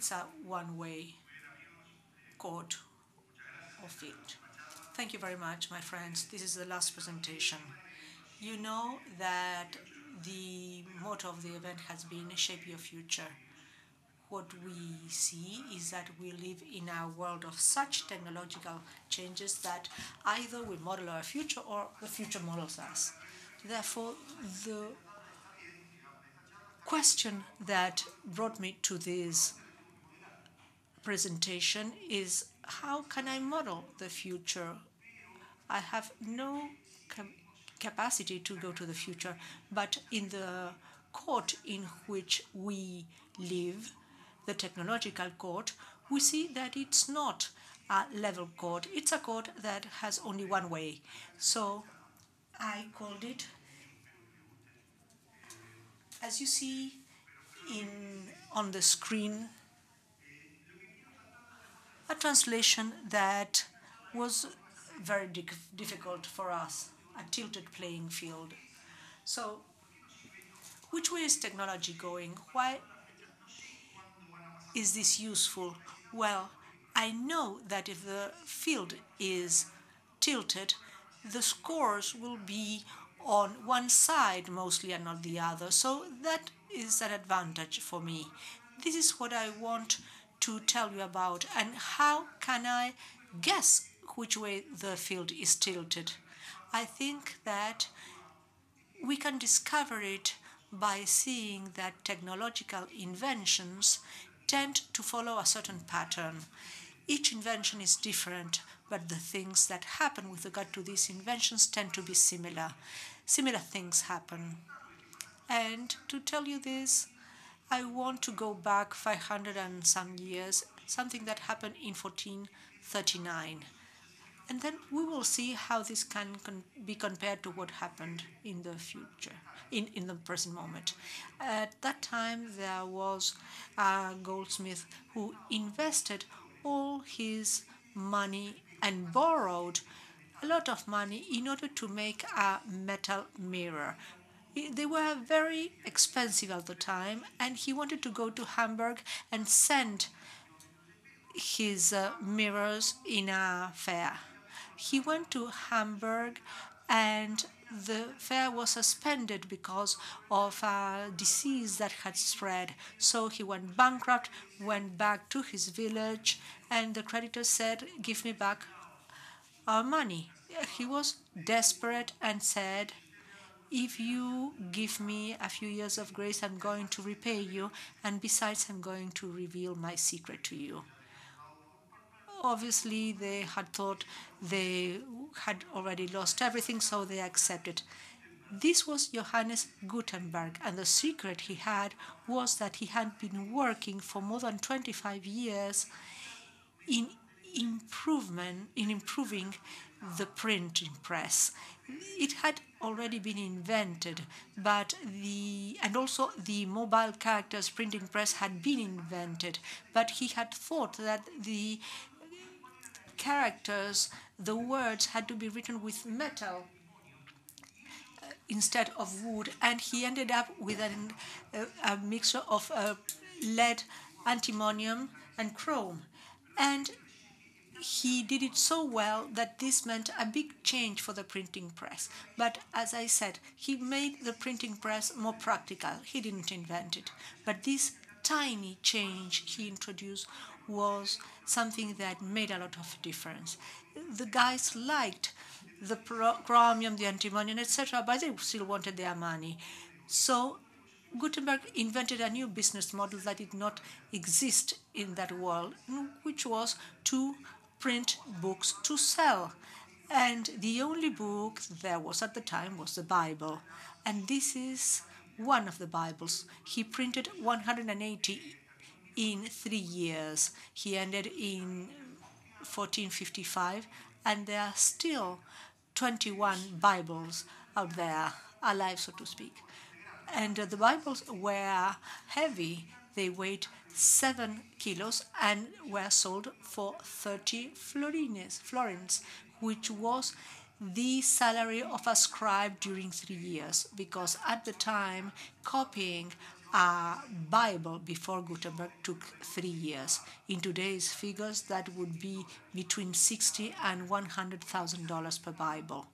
it's a one-way court or field. Thank you very much, my friends. This is the last presentation. You know that the motto of the event has been Shape Your Future. What we see is that we live in a world of such technological changes that either we model our future or the future models us. Therefore, the question that brought me to this presentation is, how can I model the future? I have no capacity to go to the future, but in the court in which we live, the technological court, we see that it's not a level court. It's a court that has only one way. So I called it, as you see on the screen, a translation that was very difficult for us, a tilted playing field. So which way is technology going? Why is this useful? Well, I know that if the field is tilted, the scores will be on one side mostly and not the other. So that is an advantage for me. This is what I want to tell you about. And how can I guess which way the field is tilted? I think that we can discover it by seeing that technological inventions tend to follow a certain pattern. Each invention is different, but the things that happen with regard to these inventions tend to be similar. Similar things happen. And to tell you this, I want to go back 500 and some years, something that happened in 1439. And then we will see how this can be compared to what happened in the future, in the present moment. At that time, there was a goldsmith who invested all his money and borrowed a lot of money in order to make a metal mirror. They were very expensive at the time, and he wanted to go to Hamburg and send his mirrors in a fair. He went to Hamburg, and the fair was suspended because of a disease that had spread. So he went bankrupt, went back to his village, and the creditor said, "Give me back our money." He was desperate and said, "If you give me a few years of grace, I'm going to repay you, and besides, I'm going to reveal my secret to you." Obviously, they had thought they had already lost everything, so they accepted. This was Johannes Gutenberg, and the secret he had was that he had been working for more than 25 years in improving the printing press. It had already been invented, and also the mobile characters printing press had been invented, but he had thought that the characters, the words, had to be written with metal instead of wood, and he ended up with a mixture of lead, antimonium, and chrome. And he did it so well that this meant a big change for the printing press. But as I said, he made the printing press more practical. He didn't invent it. But this tiny change he introduced was something that made a lot of difference. The guys liked the chromium, the antimonium, etc., but they still wanted their money. So Gutenberg invented a new business model that did not exist in that world, which was to print books to sell. And the only book there was at the time was the Bible. And this is one of the Bibles. He printed 180 in 3 years. He ended in 1455, and there are still 21 Bibles out there, alive, so to speak. And the Bibles were heavy. They weighed 7 kilos and were sold for 30 florins, which was the salary of a scribe during 3 years, because at the time, copying A Bible before Gutenberg took 3 years. In today's figures, that would be between $60,000 and $100,000 per Bible.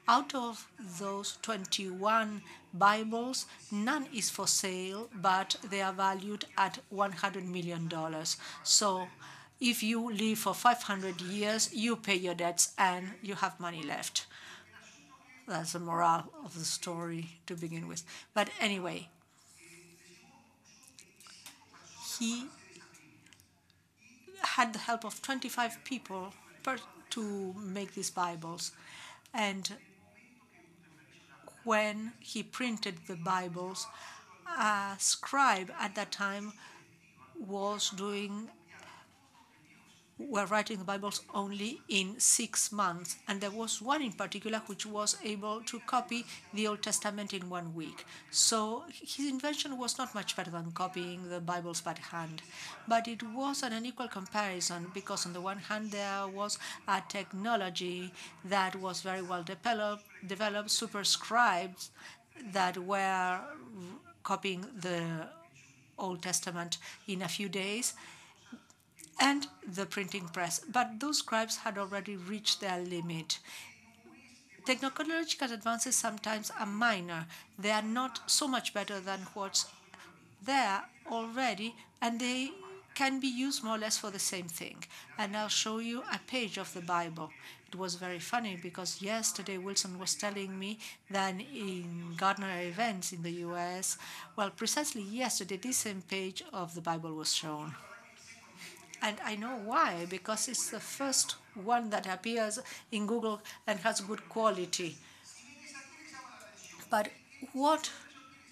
Out of those 21 Bibles, none is for sale, but they are valued at $100 million. So if you live for 500 years, you pay your debts and you have money left. That's the moral of the story to begin with. But anyway, he had the help of 25 people to make these Bibles. And when he printed the Bibles, a scribe at that time was doing were writing the Bibles only in 6 months, and there was one in particular which was able to copy the Old Testament in 1 week. So his invention was not much better than copying the Bibles by hand, but it was an unequal comparison because on the one hand there was a technology that was very well developed super scribes that were copying the Old Testament in a few days, and the printing press. But those scribes had already reached their limit. Technological advances sometimes are minor. They are not so much better than what's there already, and they can be used more or less for the same thing. And I'll show you a page of the Bible. It was very funny because yesterday Wilson was telling me that in Gardner events in the US, well, precisely yesterday, this same page of the Bible was shown. And I know why, because it's the first one that appears in Google and has good quality. But what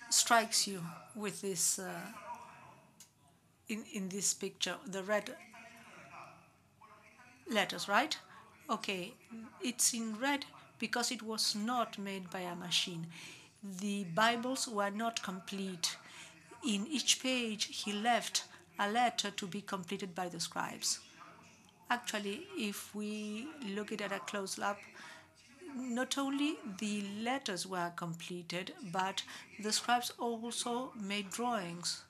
strikes you with this in this picture? The red letters, right? Okay, it's in red because it was not made by a machine. The Bibles were not complete. In each page, he left a letter to be completed by the scribes. Actually, if we look at it at a close up, not only the letters were completed, but the scribes also made drawings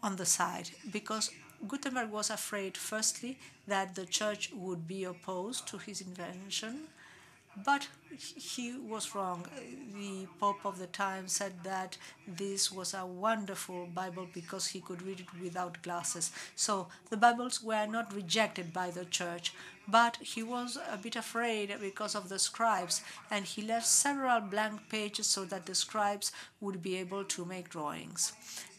on the side because Gutenberg was afraid, firstly, that the church would be opposed to his invention, but he was wrong. The Pope of the time said that this was a wonderful Bible because he could read it without glasses. So the Bibles were not rejected by the church, but he was a bit afraid because of the scribes, and he left several blank pages so that the scribes would be able to make drawings.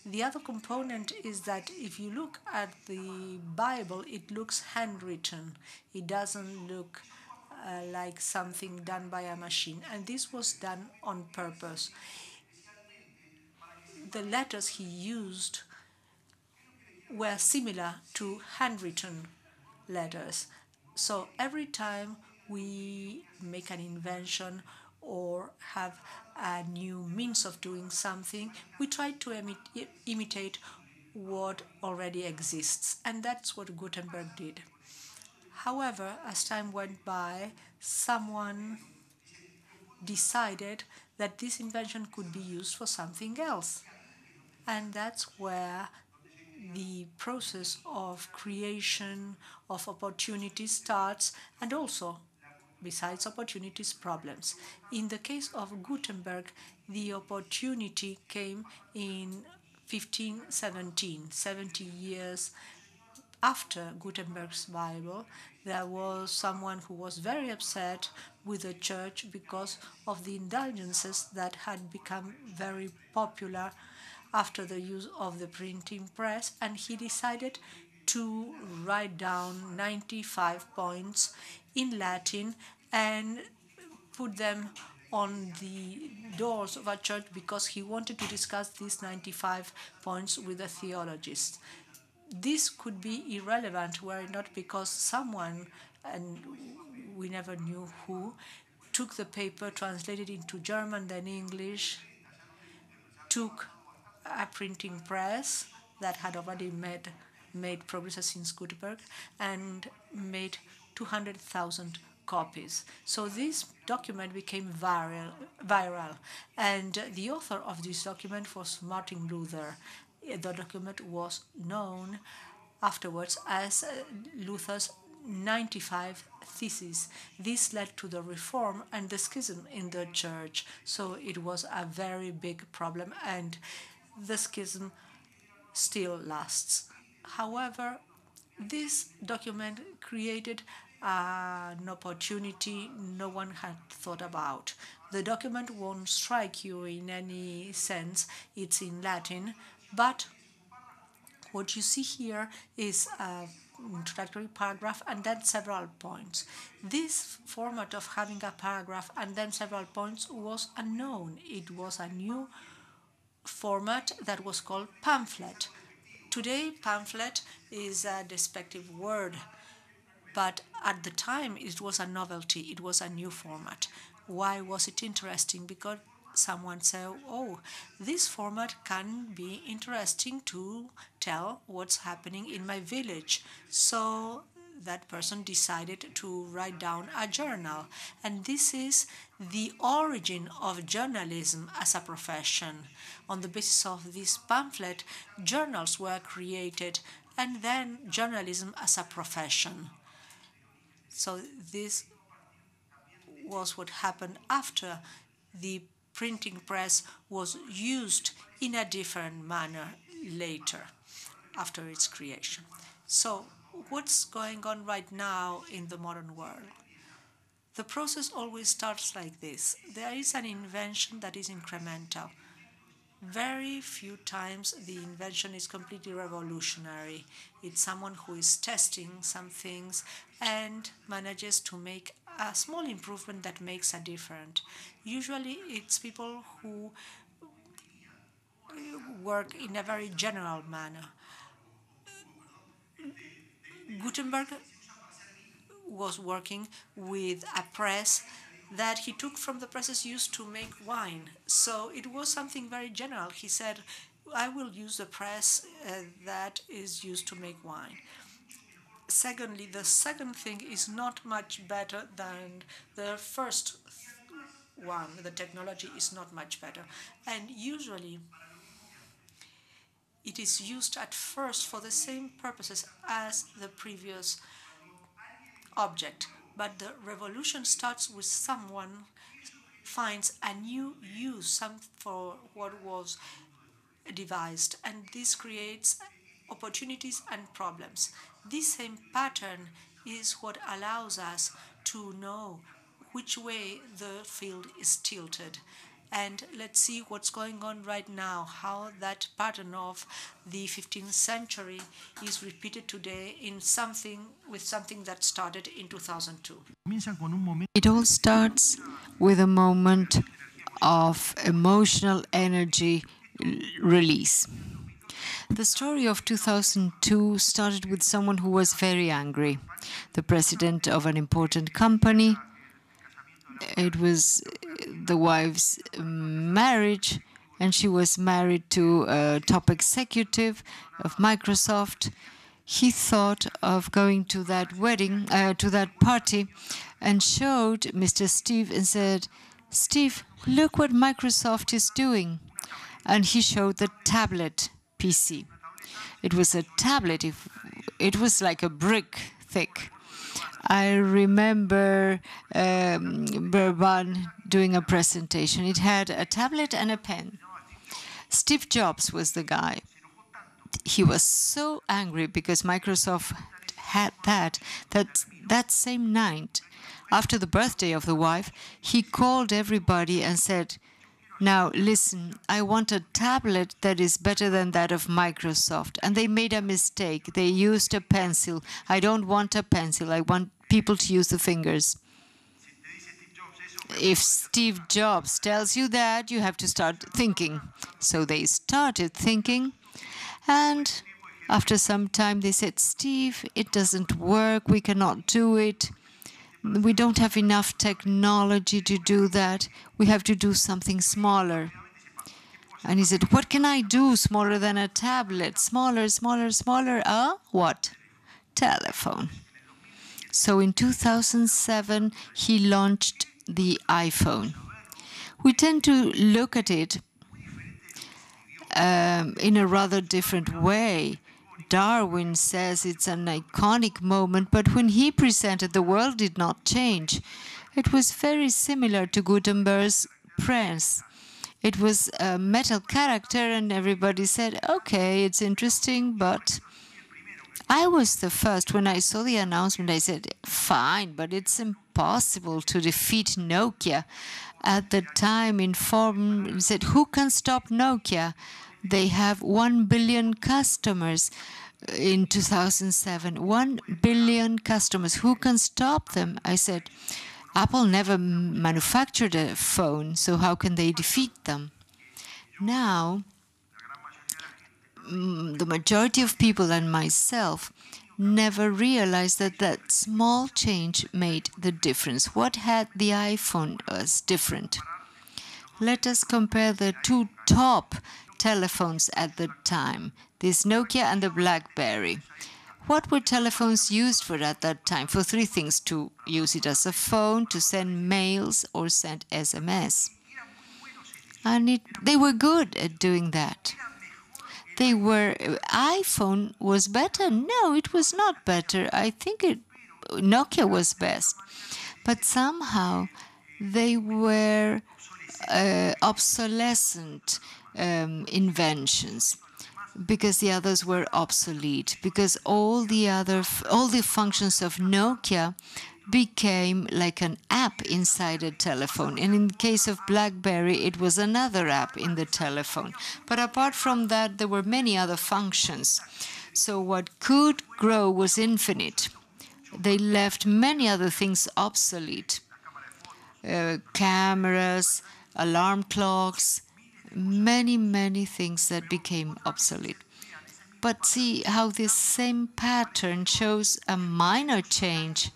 The other component is that if you look at the Bible, it looks handwritten. It doesn't look like something done by a machine, and this was done on purpose. The letters he used were similar to handwritten letters. So every time we make an invention or have a new means of doing something, we try to imitate what already exists, and that's what Gutenberg did. However, as time went by, someone decided that this invention could be used for something else. And that's where the process of creation of opportunities starts, and also, besides opportunities, problems. In the case of Gutenberg, the opportunity came in 1517, 70 years after Gutenberg's Bible. There was someone who was very upset with the church because of the indulgences that had become very popular after the use of the printing press, and he decided to write down 95 points in Latin and put them on the doors of a church because he wanted to discuss these 95 points with a theologist. This could be irrelevant were it not because someone, and we never knew who, took the paper, translated into German, then English, took a printing press that had already made progress since Gutenberg, and made 200,000 copies. So this document became viral, and the author of this document was Martin Luther. The document was known afterwards as Luther's 95 Theses. This led to the reform and the schism in the church. So it was a very big problem, and the schism still lasts. However, this document created an opportunity no one had thought about. The document won't strike you in any sense, it's in Latin, but what you see here is an introductory paragraph and then several points. This format of having a paragraph and then several points was unknown. It was a new format that was called pamphlet. Today, pamphlet is a despective word, but at the time it was a novelty, it was a new format. Why was it interesting? Because someone said, oh, this format can be interesting to tell what's happening in my village. So that person decided to write down a journal. And this is the origin of journalism as a profession. On the basis of this pamphlet, journals were created, and then journalism as a profession. So this was what happened after the printing press was used in a different manner later, after its creation. So what's going on right now in the modern world? The process always starts like this. There is an invention that is incremental. Very few times the invention is completely revolutionary. It's someone who is testing some things and manages to make a small improvement that makes a difference. Usually it's people who work in a very general manner. Gutenberg was working with a press that he took from the presses used to make wine. So it was something very general. He said, I will use the press that is used to make wine. Secondly, the second thing is not much better than the first one. The technology is not much better. And usually it is used at first for the same purposes as the previous object. But the revolution starts with someone finds a new use for what was devised, and this creates opportunities and problems. This same pattern is what allows us to know which way the field is tilted. And let's see what's going on right now, how that pattern of the 15th century is repeated today in something that started in 2002. It all starts with a moment of emotional energy release. The story of 2002 started with someone who was very angry, the president of an important company. It was the wife's marriage, and she was married to a top executive of Microsoft. He thought of going to that wedding, to that party, and showed Mr. Steve and said, Steve, look what Microsoft is doing. And he showed the tablet PC. It was a tablet. It was like a brick thick. I remember Burban doing a presentation. It had a tablet and a pen. Steve Jobs was the guy. He was so angry because Microsoft had that same night, after the birthday of the wife, he called everybody and said, now, listen, I want a tablet that is better than that of Microsoft. And they made a mistake. They used a pencil. I don't want a pencil. I want people to use the fingers. If Steve Jobs tells you that, you have to start thinking. So they started thinking. And after some time, they said, Steve, it doesn't work. We cannot do it. We don't have enough technology to do that. We have to do something smaller. And he said, what can I do smaller than a tablet? Smaller, smaller, smaller. What? Telephone. So in 2007, he launched the iPhone. We tend to look at it in a rather different way. Darwin says it's an iconic moment, but when he presented, the world did not change. It was very similar to Gutenberg's press. It was a metal character, and everybody said, okay, it's interesting, but I was the first. When I saw the announcement, I said, fine, but it's impossible to defeat Nokia. At the time, Inform said, who can stop Nokia? They have 1 billion customers in 2007. 1 billion customers. Who can stop them? I said, Apple never manufactured a phone, so how can they defeat them? Now, the majority of people and myself never realized that that small change made the difference. What had the iPhone as different? Let us compare the two top telephones at the time, this Nokia and the BlackBerry. What were telephones used for at that time? For three things: to use it as a phone, to send mails, or send SMS. And they were good at doing that. iPhone was better? No, it was not better. I think Nokia was best. But somehow they were obsolescent inventions, because the others were obsolete, because all the functions of Nokia became like an app inside a telephone. And in the case of BlackBerry, it was another app in the telephone. But apart from that, there were many other functions. So what could grow was infinite. They left many other things obsolete. Cameras, alarm clocks, many things that became obsolete. But see how this same pattern shows a minor change.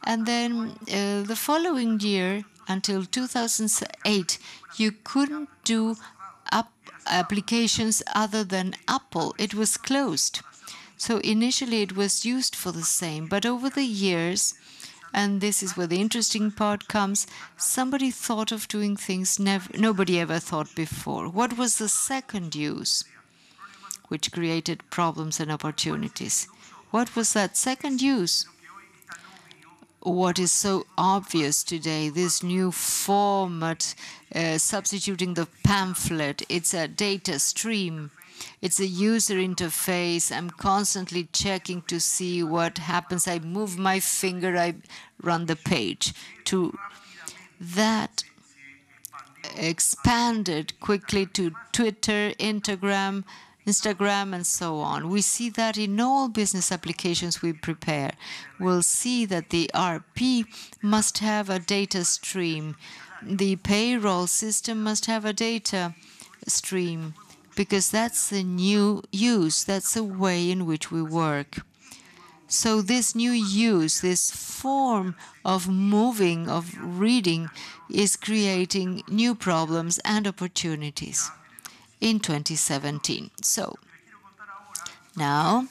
And then the following year, until 2008, you couldn't do applications other than Apple. It was closed. So initially it was used for the same, but over the years, and this is where the interesting part comes, somebody thought of doing things nobody ever thought before. What was the second use, which created problems and opportunities? What was that second use? What is so obvious today, this new format, substituting the pamphlet. It's a data stream. It's a user interface. I'm constantly checking to see what happens. I move my finger, I run the page. That expanded quickly to Twitter, Instagram, and so on. We see that in all business applications we prepare. We'll see that the RP must have a data stream. The payroll system must have a data stream, because that's the new use. That's the way in which we work. So this new use, this form of moving, of reading, is creating new problems and opportunities in 2017. So now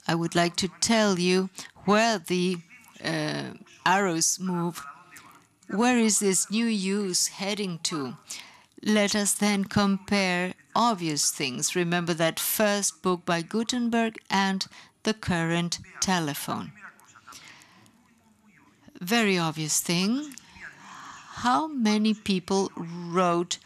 I would like to tell you where the arrows move. Where is this new use heading to? Let us then compare obvious things. Remember that first book by Gutenberg and the current telephone. Very obvious thing. How many people wrote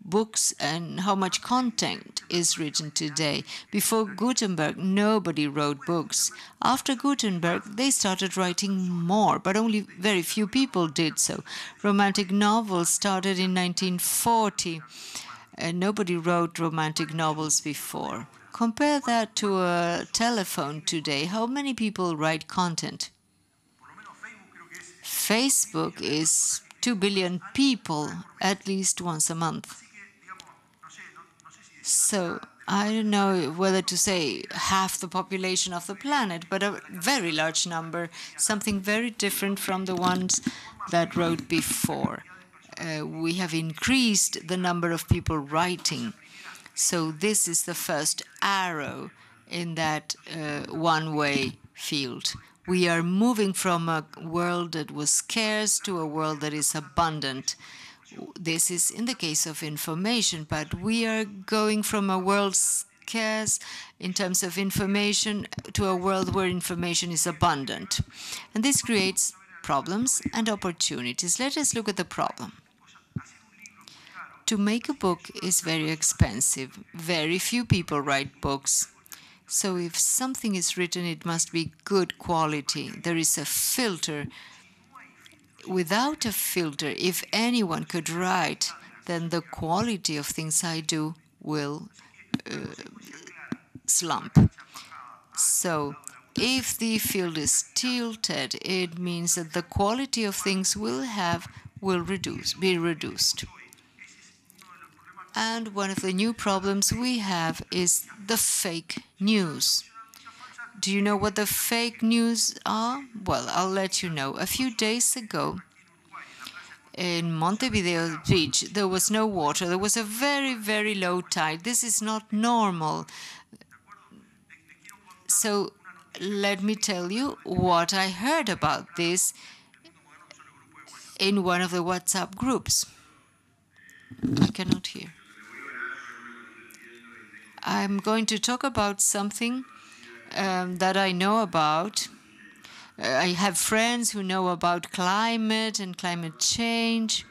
books and how much content is written today? Before Gutenberg, nobody wrote books. After Gutenberg, they started writing more, but only very few people did so. Romantic novels started in 1940, and nobody wrote romantic novels before. Compare that to a telephone today. How many people write content? Facebook is 2 billion people, at least once a month. So I don't know whether to say half the population of the planet, but a very large number, something very different from the ones that wrote before. We have increased the number of people writing. So this is the first arrow in that one-way field. We are moving from a world that was scarce to a world that is abundant. This is in the case of information, but we are going from a world scarce in terms of information to a world where information is abundant. And this creates problems and opportunities. Let us look at the problem. To make a book is very expensive. Very few people write books. So if something is written, it must be good quality. There is a filter. Without a filter, if anyone could write, then the quality of things I do will slump. So if the field is tilted, it means that the quality of things will be reduced. And one of the new problems we have is the fake news. Do you know what the fake news are? Well, I'll let you know. A few days ago, in Montevideo Beach, there was no water. There was a very, very low tide. This is not normal. So let me tell you what I heard about this in one of the WhatsApp groups. I cannot hear. I'm going to talk about something that I know about. I have friends who know about climate and climate change.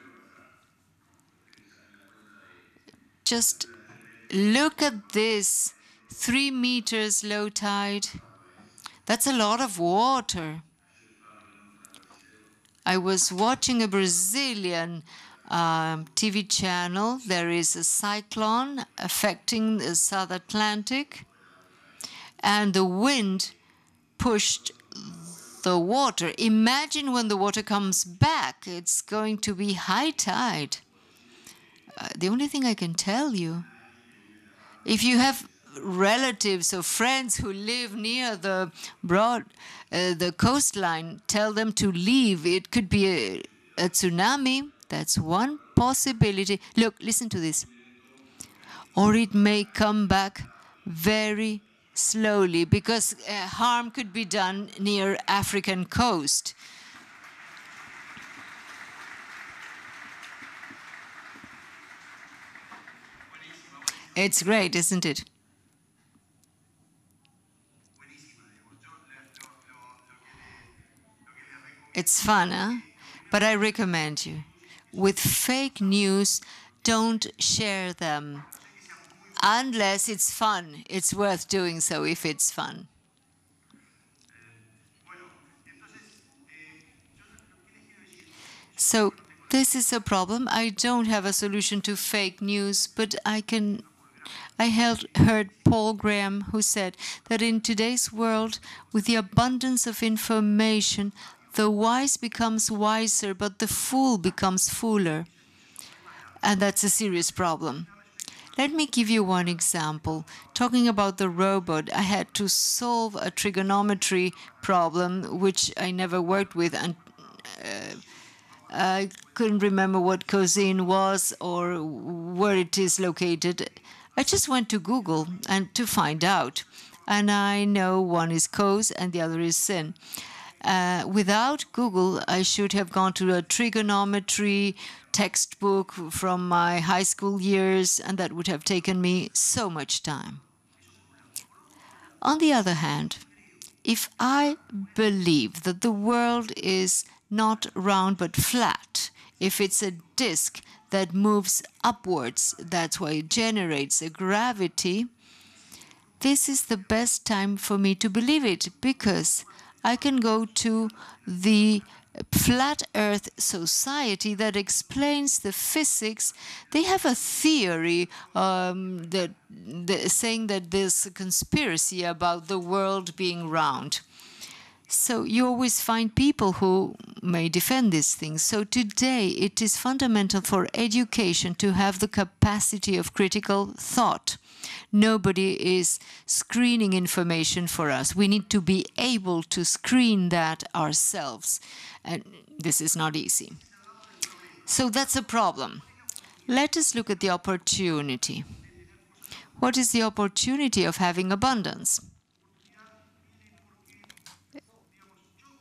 Just look at this, 3 meters low tide. That's a lot of water. I was watching a Brazilian TV channel. There is a cyclone affecting the South Atlantic, and the wind pushed the water. Imagine when the water comes back, it's going to be high tide. The only thing I can tell you, if you have relatives or friends who live near the coastline, tell them to leave. It could be a tsunami. That's one possibility. Look, listen to this. Or it may come back very slowly because harm could be done near African coast. It's great, isn't it? It's fun, huh? But I recommend you. With fake news, don't share them. Unless it's fun. It's worth doing so if it's fun. So this is a problem. I don't have a solution to fake news, but I heard Paul Graham, who said that in today's world, with the abundance of information, the wise becomes wiser, but the fool becomes fooler. And that's a serious problem. Let me give you one example. Talking about the robot, I had to solve a trigonometry problem, which I never worked with, and I couldn't remember what cosine was or where it is located. I just went to Google and to find out. And I know one is cos and the other is sin. Without Google, I should have gone to a trigonometry textbook from my high school years, and that would have taken me so much time. On the other hand, if I believe that the world is not round but flat, if it's a disk that moves upwards, that's why it generates a gravity, this is the best time for me to believe it, because I can go to the Flat Earth Society that explains the physics. They have a theory saying that there's a conspiracy about the world being round. So you always find people who may defend these things. So today it is fundamental for education to have the capacity of critical thought. Nobody is screening information for us. We need to be able to screen that ourselves. And this is not easy. So that's a problem. Let us look at the opportunity. What is the opportunity of having abundance?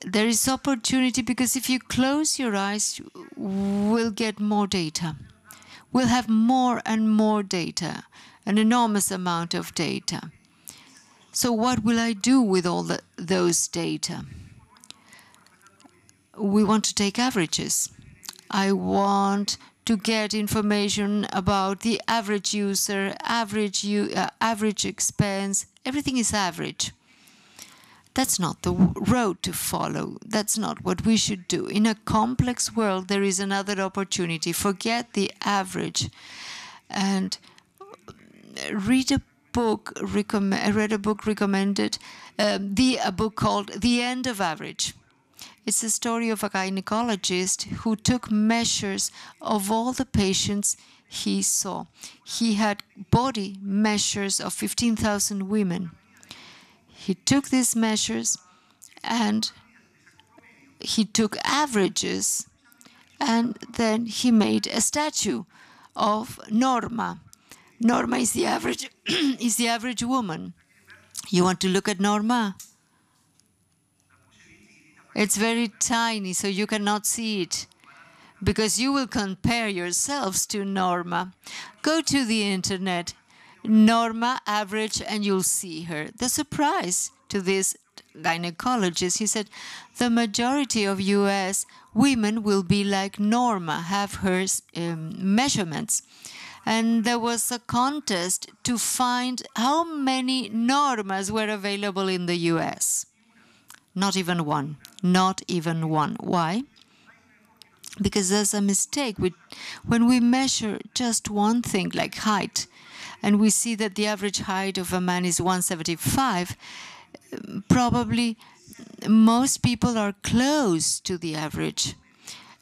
there is opportunity because if you close your eyes, we'll get more data. We'll have more and more data, an enormous amount of data. So what will I do with all those data? We want to take averages. I want to get information about the average user, average expense. Everything is average. That's not the road to follow. That's not what we should do. In a complex world, there is another opportunity. Forget the average and read a book. I read a book recommended, a book called The End of Average. It's a story of a gynecologist who took measures of all the patients he saw. He had body measures of 15,000 women. He took these measures and he took averages, and then he made a statue of Norma. Norma is the average is the average woman. You want to look at Norma? It's very tiny, so you cannot see it, because you will compare yourselves to Norma. Go to the internet, Norma average, and you'll see her. The surprise to this gynecologist, he said, the majority of US women will be like Norma, have her measurements. And there was a contest to find how many Normas were available in the US. Not even one. Not even one. Why? Because there's a mistake. When we measure just one thing, like height, and we see that the average height of a man is 175, probably most people are close to the average.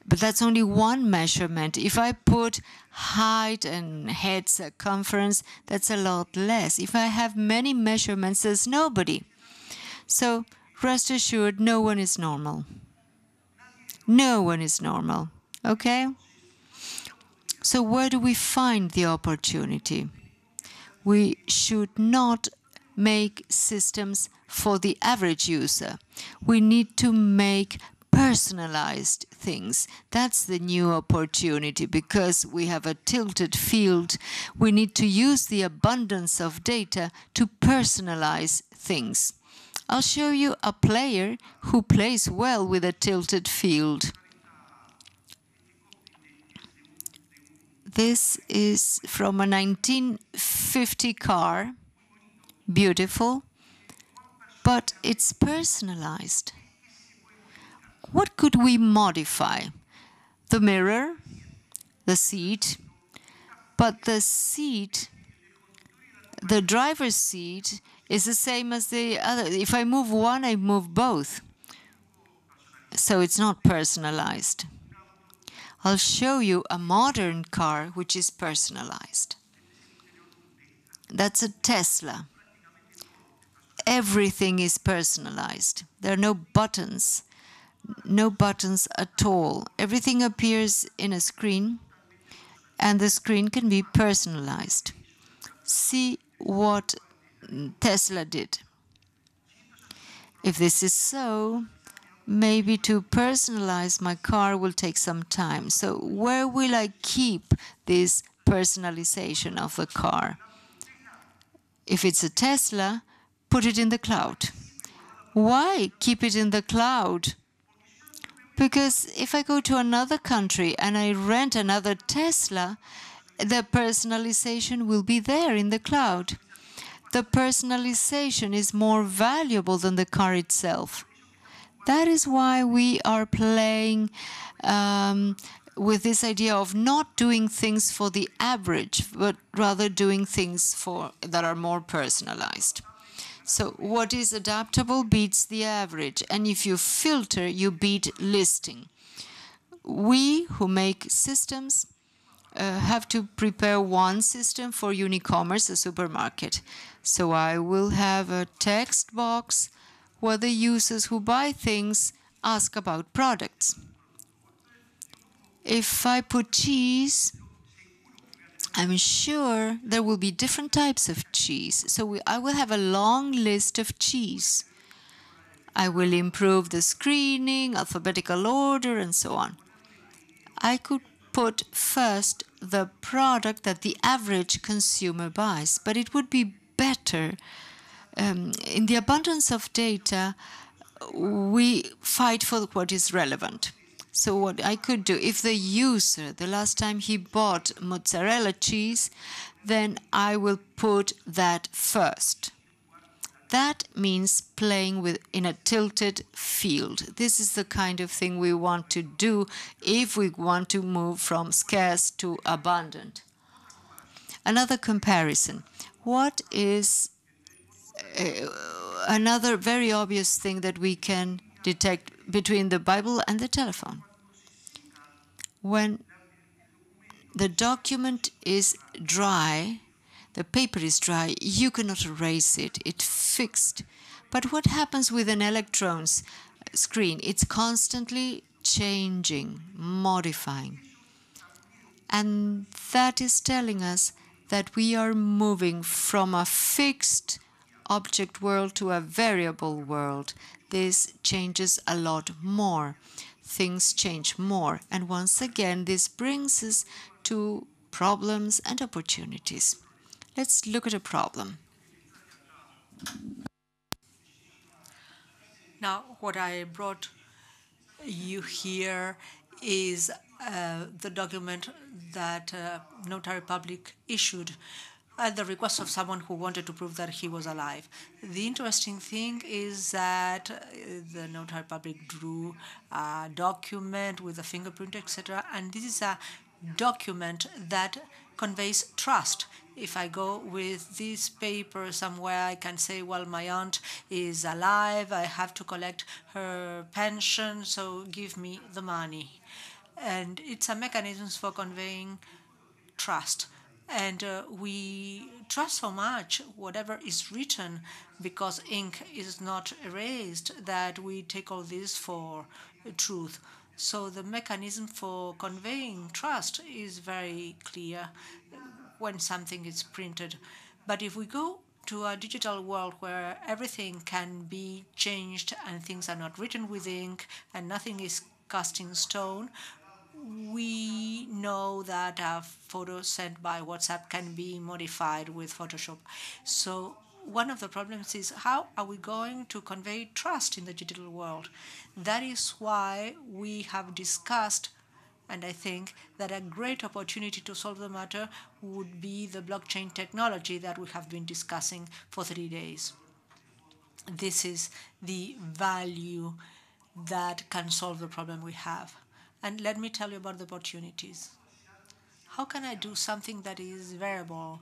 But that's only one measurement. If I put height and head circumference, that's a lot less. If I have many measurements, there's nobody. So rest assured, no one is normal. No one is normal. Okay? So where do we find the opportunity? We should not make systems for the average user. We need to make personalized things. That's the new opportunity, because we have a tilted field. We need to use the abundance of data to personalize things. I'll show you a player who plays well with a tilted field. This is from a 1950 car. Beautiful, but it's personalized. What could we modify? The mirror, the seat, but the seat, the driver's seat, is the same as the other. If I move one, I move both. So it's not personalized. I'll show you a modern car which is personalized. That's a Tesla. Everything is personalized. There are no buttons at all. Everything appears in a screen, and the screen can be personalized. See what Tesla did. If this is so, maybe to personalize my car will take some time. So where will I keep this personalization of the car? If it's a Tesla, put it in the cloud. Why keep it in the cloud? Because if I go to another country and I rent another Tesla, the personalization will be there in the cloud. The personalization is more valuable than the car itself. That is why we are playing with this idea of not doing things for the average, but rather doing things that are more personalized. So what is adaptable beats the average, and if you filter, you beat listing. We who make systems have to prepare one system for Unicommerce, a supermarket. So I will have a text box where the users who buy things ask about products. If I put cheese, I'm sure there will be different types of cheese. So I will have a long list of cheese. I will improve the screening, alphabetical order, and so on. I could put first the product that the average consumer buys, but it would be better. In the abundance of data, we fight for what is relevant. So what I could do, if the user, the last time he bought mozzarella cheese, then I will put that first. That means playing in a tilted field. This is the kind of thing we want to do if we want to move from scarce to abundant. Another comparison. What is another very obvious thing that we can detect between the Bible and the telephone? When the document is dry, the paper is dry, you cannot erase it, it's fixed. But what happens with an electron's screen? It's constantly changing, modifying. And that is telling us that we are moving from a fixed object world to a variable world. This changes a lot more. Things change more. And once again, this brings us to problems and opportunities. Let's look at a problem. Now, what I brought you here is the document that Notary Public issued at the request of someone who wanted to prove that he was alive. The interesting thing is that the Notary Public drew a document with a fingerprint, etc., and this is a document that conveys trust. If I go with this paper somewhere, I can say, well, my aunt is alive, I have to collect her pension, so give me the money. And it's a mechanism for conveying trust. And we trust so much whatever is written because ink is not erased that we take all this for truth. So the mechanism for conveying trust is very clear when something is printed. But if we go to a digital world where everything can be changed and things are not written with ink and nothing is cast in stone, we know that a photo sent by WhatsApp can be modified with Photoshop. So one of the problems is how are we going to convey trust in the digital world? That is why we have discussed, and I think that a great opportunity to solve the matter would be the blockchain technology that we have been discussing for 3 days. This is the value that can solve the problem we have. And let me tell you about the opportunities. How can I do something that is variable,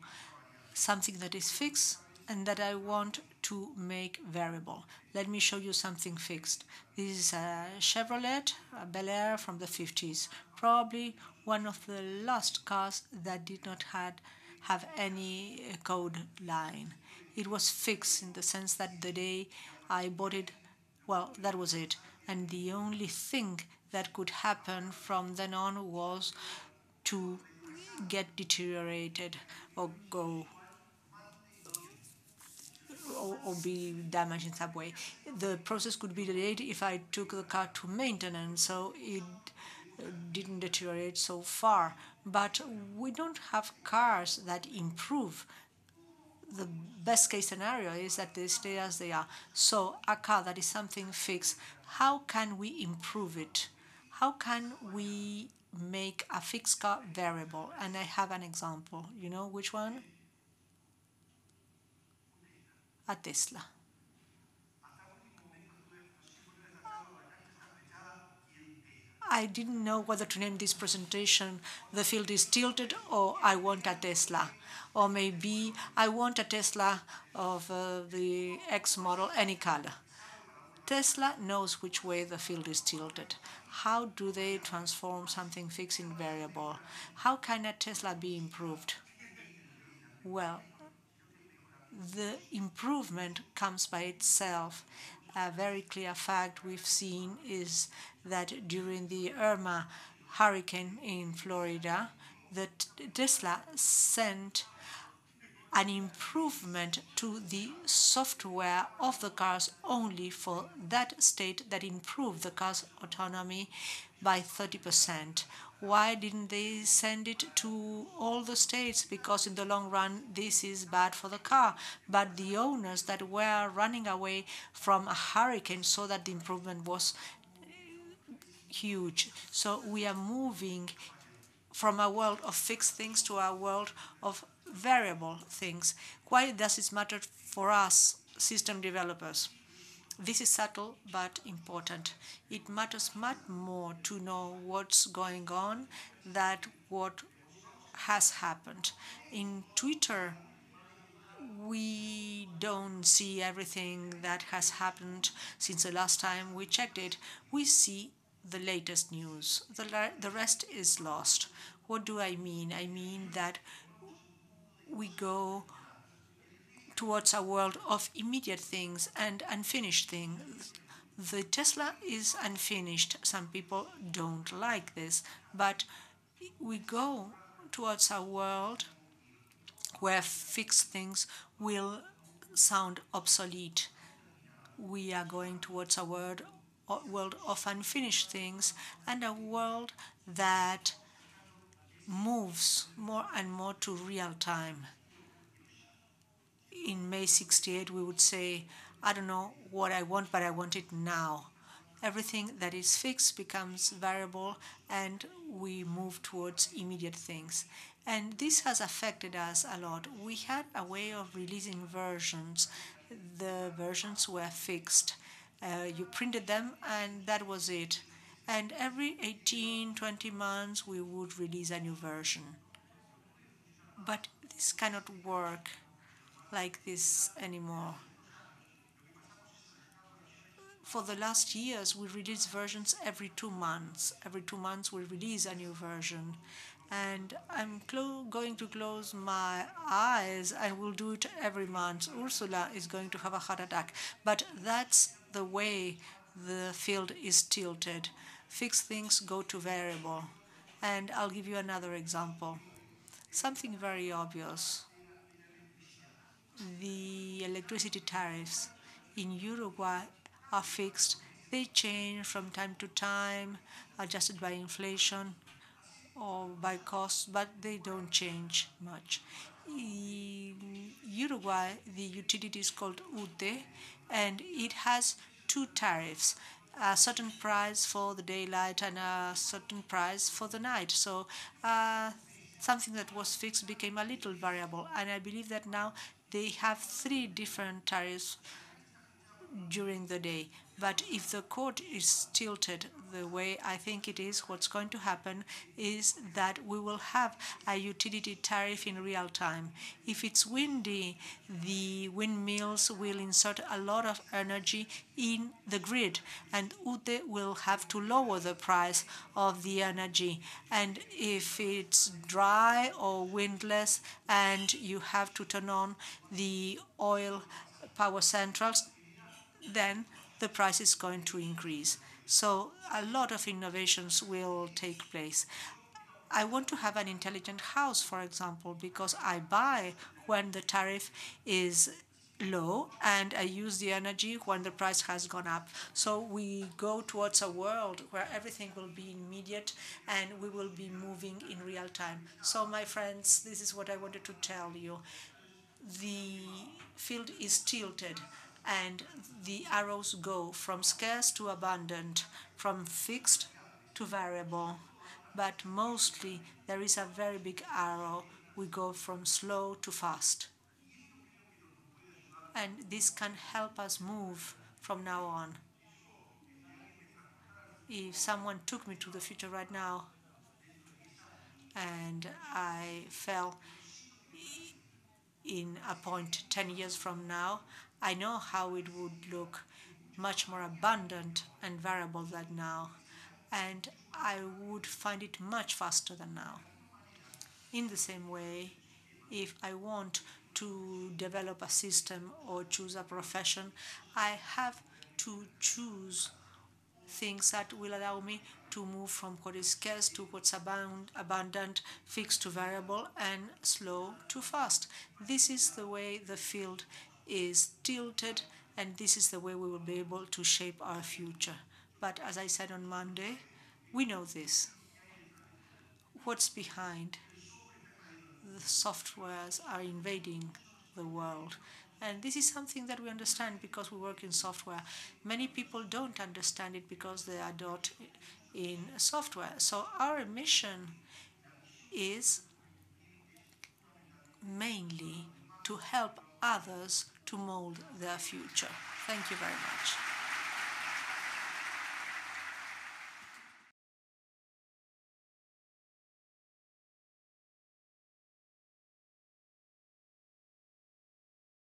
something that is fixed, and that I want to make variable? Let me show you something fixed. This is a Chevrolet, a Bel Air from the 50s, probably one of the last cars that did not have any code line. It was fixed in the sense that the day I bought it, well, that was it. And the only thing that could happen from then on was to get deteriorated or go or be damaged in some way. The process could be delayed if I took the car to maintenance, so it didn't deteriorate so far. But we don't have cars that improve. The best case scenario is that they stay as they are. So a car that is something fixed, how can we improve it? How can we make a fixed car variable? And I have an example. You know which one? A Tesla. I didn't know whether to name this presentation "The Field is Tilted" or "I Want a Tesla." Or maybe "I Want a Tesla of the X model, any color." Tesla knows which way the field is tilted. How do they transform something fixed in variable? How can a Tesla be improved? Well, the improvement comes by itself. A very clear fact we've seen is that during the Irma hurricane in Florida, the Tesla sent an improvement to the software of the cars only for that state that improved the car's autonomy by 30%. Why didn't they send it to all the states? Because in the long run, this is bad for the car. But the owners that were running away from a hurricane saw that the improvement was huge. So we are moving from a world of fixed things to a world of variable things. Why does it matter for us, system developers? This is subtle but important. It matters much more to know what's going on than what has happened. In Twitter, we don't see everything that has happened since the last time we checked it. We see the latest news. The rest is lost. What do I mean? I mean that we go towards a world of immediate things and unfinished things. The Tesla is unfinished. Some people don't like this, but we go towards a world where fixed things will sound obsolete. We are going towards a world of unfinished things and a world that moves more and more to real time. In May 68, we would say, I don't know what I want, but I want it now. Everything that is fixed becomes variable, and we move towards immediate things. And this has affected us a lot. We had a way of releasing versions. The versions were fixed. You printed them, and that was it. And every 18, 20 months, we would release a new version. But this cannot work like this anymore. For the last years, we release versions every 2 months. Every 2 months, we release a new version. And I'm going to close my eyes and will do it every month. Ursula is going to have a heart attack. But that's the way the field is tilted. Fixed things go to variable. And I'll give you another example. Something very obvious. The electricity tariffs in Uruguay are fixed. They change from time to time, adjusted by inflation or by cost, but they don't change much. In Uruguay, the utility is called UTE, and it has two tariffs, a certain price for the daylight and a certain price for the night. So something that was fixed became a little variable, and I believe that now they have three different tariffs during the day. But if the court is tilted the way I think it is, what's going to happen is that we will have a utility tariff in real time. If it's windy, the windmills will insert a lot of energy in the grid, and UTE will have to lower the price of the energy. And if it's dry or windless and you have to turn on the oil power centrals, then the price is going to increase. So a lot of innovations will take place. I want to have an intelligent house, for example, because I buy when the tariff is low and I use the energy when the price has gone up. So we go towards a world where everything will be immediate and we will be moving in real time. So my friends, this is what I wanted to tell you. The field is tilted and the arrows go from scarce to abundant, from fixed to variable. But mostly there is a very big arrow. We go from slow to fast. And this can help us move from now on. If someone took me to the future right now and I fell in a point 10 years from now, I know how it would look, much more abundant and variable than now, and I would find it much faster than now. In the same way, if I want to develop a system or choose a profession, I have to choose things that will allow me to move from what is scarce to what's abundant, fixed to variable, and slow to fast. This is the way the field is tilted, and this is the way we will be able to shape our future. But as I said on Monday, we know this. What's behind? The softwares are invading the world. And this is something that we understand because we work in software. Many people don't understand it because they are not in software. So our mission is mainly to help others to mold their future. Thank you very much.